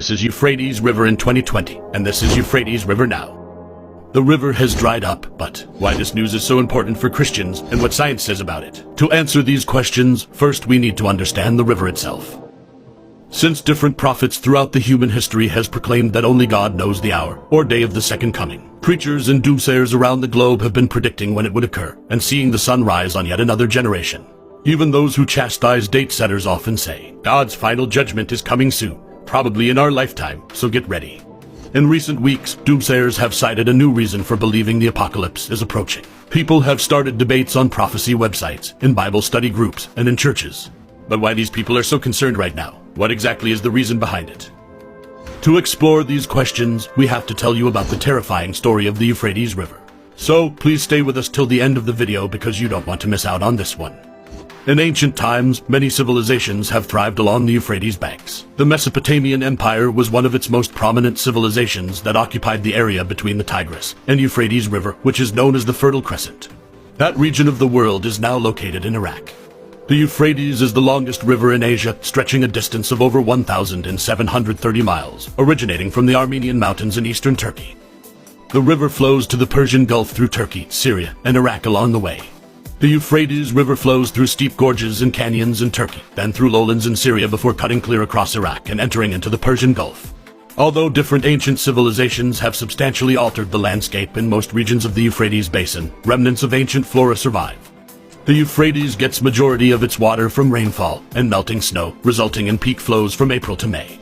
This is Euphrates River in 2020, and this is Euphrates River now. The river has dried up, but why this news is so important for Christians and what science says about it. To answer these questions, first we need to understand the river itself. Since different prophets throughout the human history has proclaimed that only God knows the hour or day of the second coming, preachers and doomsayers around the globe have been predicting when it would occur and seeing the sun rise on yet another generation. Even those who chastise date setters often say, God's final judgment is coming soon, probably in our lifetime, so get ready. In recent weeks, doomsayers have cited a new reason for believing the apocalypse is approaching. People have started debates on prophecy websites, in Bible study groups, and in churches. But why these people are so concerned right now? What exactly is the reason behind it? To explore these questions, we have to tell you about the terrifying story of the Euphrates River. So, please stay with us till the end of the video because you don't want to miss out on this one. In ancient times, many civilizations have thrived along the Euphrates banks. The Mesopotamian Empire was one of its most prominent civilizations that occupied the area between the Tigris and Euphrates River, which is known as the Fertile Crescent. That region of the world is now located in Iraq. The Euphrates is the longest river in Asia, stretching a distance of over 1,730 miles, originating from the Armenian mountains in eastern Turkey. The river flows to the Persian Gulf through Turkey, Syria, and Iraq along the way. The Euphrates River flows through steep gorges and canyons in Turkey, then through lowlands in Syria before cutting clear across Iraq and entering into the Persian Gulf. Although different ancient civilizations have substantially altered the landscape in most regions of the Euphrates basin, remnants of ancient flora survive. The Euphrates gets majority of its water from rainfall and melting snow, resulting in peak flows from April to May.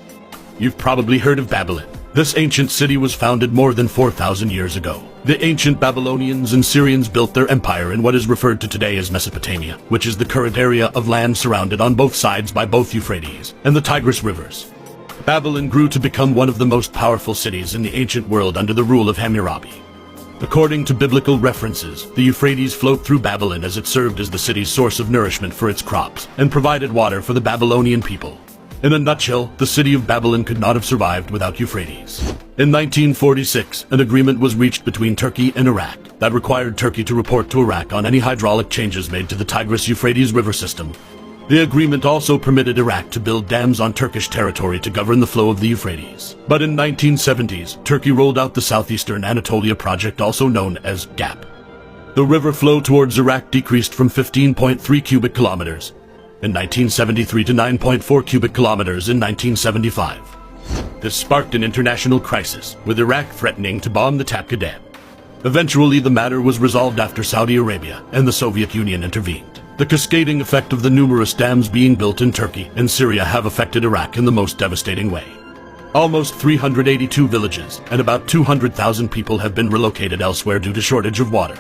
You've probably heard of Babylon. This ancient city was founded more than 4,000 years ago. The ancient Babylonians and Syrians built their empire in what is referred to today as Mesopotamia, which is the current area of land surrounded on both sides by both Euphrates and the Tigris rivers. Babylon grew to become one of the most powerful cities in the ancient world under the rule of Hammurabi. According to biblical references, the Euphrates flowed through Babylon as it served as the city's source of nourishment for its crops and provided water for the Babylonian people. In a nutshell, the city of Babylon could not have survived without Euphrates. In 1946, an agreement was reached between Turkey and Iraq that required Turkey to report to Iraq on any hydraulic changes made to the Tigris-Euphrates river system. The agreement also permitted Iraq to build dams on Turkish territory to govern the flow of the Euphrates. But in 1970s, Turkey rolled out the Southeastern Anatolia project, also known as GAP. The river flow towards Iraq decreased from 15.3 cubic kilometers in 1973 to 9.4 cubic kilometers in 1975. This sparked an international crisis, with Iraq threatening to bomb the Tapka Dam. Eventually, the matter was resolved after Saudi Arabia and the Soviet Union intervened. The cascading effect of the numerous dams being built in Turkey and Syria have affected Iraq in the most devastating way. Almost 382 villages and about 200,000 people have been relocated elsewhere due to shortage of water.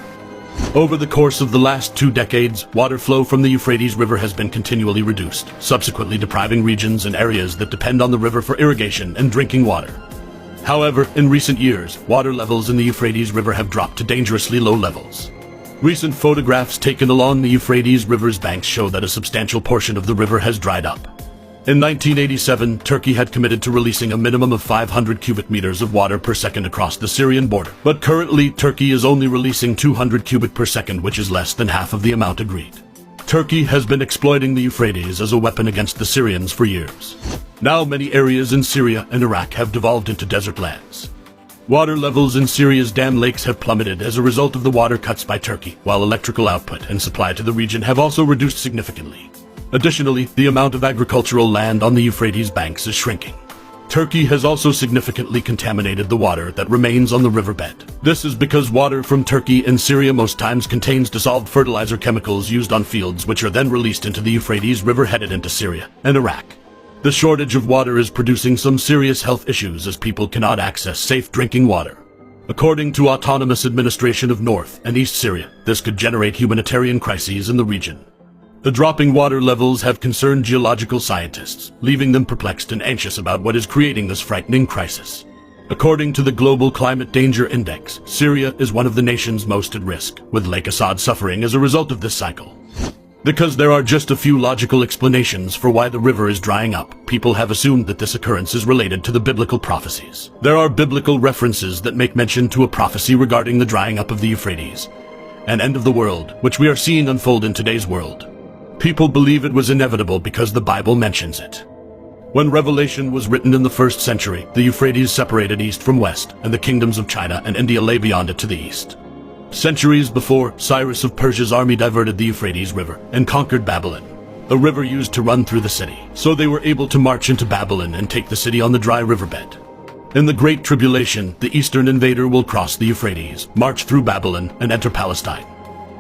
Over the course of the last 2 decades, water flow from the Euphrates River has been continually reduced, subsequently depriving regions and areas that depend on the river for irrigation and drinking water. However, in recent years, water levels in the Euphrates River have dropped to dangerously low levels. Recent photographs taken along the Euphrates River's banks show that a substantial portion of the river has dried up. In 1987, Turkey had committed to releasing a minimum of 500 cubic meters of water per second across the Syrian border. But currently, Turkey is only releasing 200 cubic per second, which is less than half of the amount agreed. Turkey has been exploiting the Euphrates as a weapon against the Syrians for years. Now many areas in Syria and Iraq have devolved into desert lands. Water levels in Syria's dam lakes have plummeted as a result of the water cuts by Turkey, while electrical output and supply to the region have also reduced significantly. Additionally, the amount of agricultural land on the Euphrates banks is shrinking. Turkey has also significantly contaminated the water that remains on the riverbed. This is because water from Turkey and Syria most times contains dissolved fertilizer chemicals used on fields, which are then released into the Euphrates River headed into Syria and Iraq. The shortage of water is producing some serious health issues as people cannot access safe drinking water. According to Autonomous Administration of North and East Syria, this could generate humanitarian crises in the region. The dropping water levels have concerned geological scientists, leaving them perplexed and anxious about what is creating this frightening crisis. According to the Global Climate Danger Index, Syria is one of the nations most at risk, with Lake Assad suffering as a result of this cycle. Because there are just a few logical explanations for why the river is drying up, people have assumed that this occurrence is related to the biblical prophecies. There are biblical references that make mention to a prophecy regarding the drying up of the Euphrates, an end of the world, which we are seeing unfold in today's world. People believe it was inevitable because the Bible mentions it. When Revelation was written in the 1st century, the Euphrates separated east from west, and the kingdoms of China and India lay beyond it to the east. Centuries before, Cyrus of Persia's army diverted the Euphrates River and conquered Babylon, a river used to run through the city. So they were able to march into Babylon and take the city on the dry riverbed. In the Great Tribulation, the eastern invader will cross the Euphrates, march through Babylon, and enter Palestine.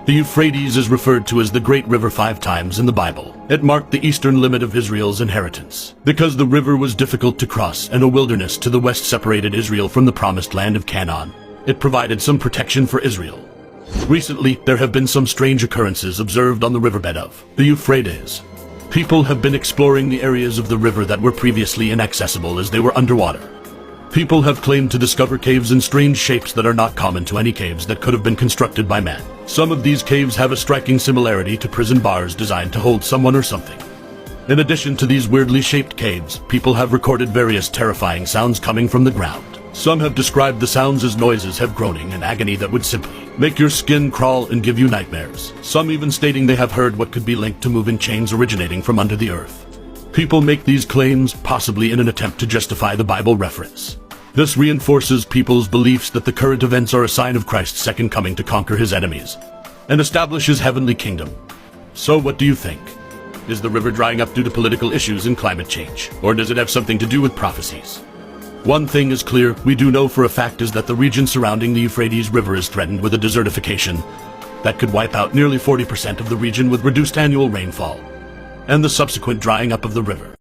The Euphrates is referred to as the Great River 5 times in the Bible. It marked the eastern limit of Israel's inheritance. Because the river was difficult to cross and a wilderness to the west separated Israel from the promised land of Canaan, it provided some protection for Israel. Recently, there have been some strange occurrences observed on the riverbed of the Euphrates. People have been exploring the areas of the river that were previously inaccessible as they were underwater. People have claimed to discover caves in strange shapes that are not common to any caves that could have been constructed by man. Some of these caves have a striking similarity to prison bars designed to hold someone or something. In addition to these weirdly shaped caves, people have recorded various terrifying sounds coming from the ground. Some have described the sounds as noises of groaning and agony that would simply make your skin crawl and give you nightmares. Some even stating they have heard what could be linked to moving chains originating from under the earth. People make these claims, possibly in an attempt to justify the Bible reference. This reinforces people's beliefs that the current events are a sign of Christ's second coming to conquer his enemies and establish his heavenly kingdom. So what do you think? Is the river drying up due to political issues and climate change? Or does it have something to do with prophecies? One thing is clear, we do know for a fact, is that the region surrounding the Euphrates River is threatened with a desertification that could wipe out nearly 40% of the region with reduced annual rainfall and the subsequent drying up of the river.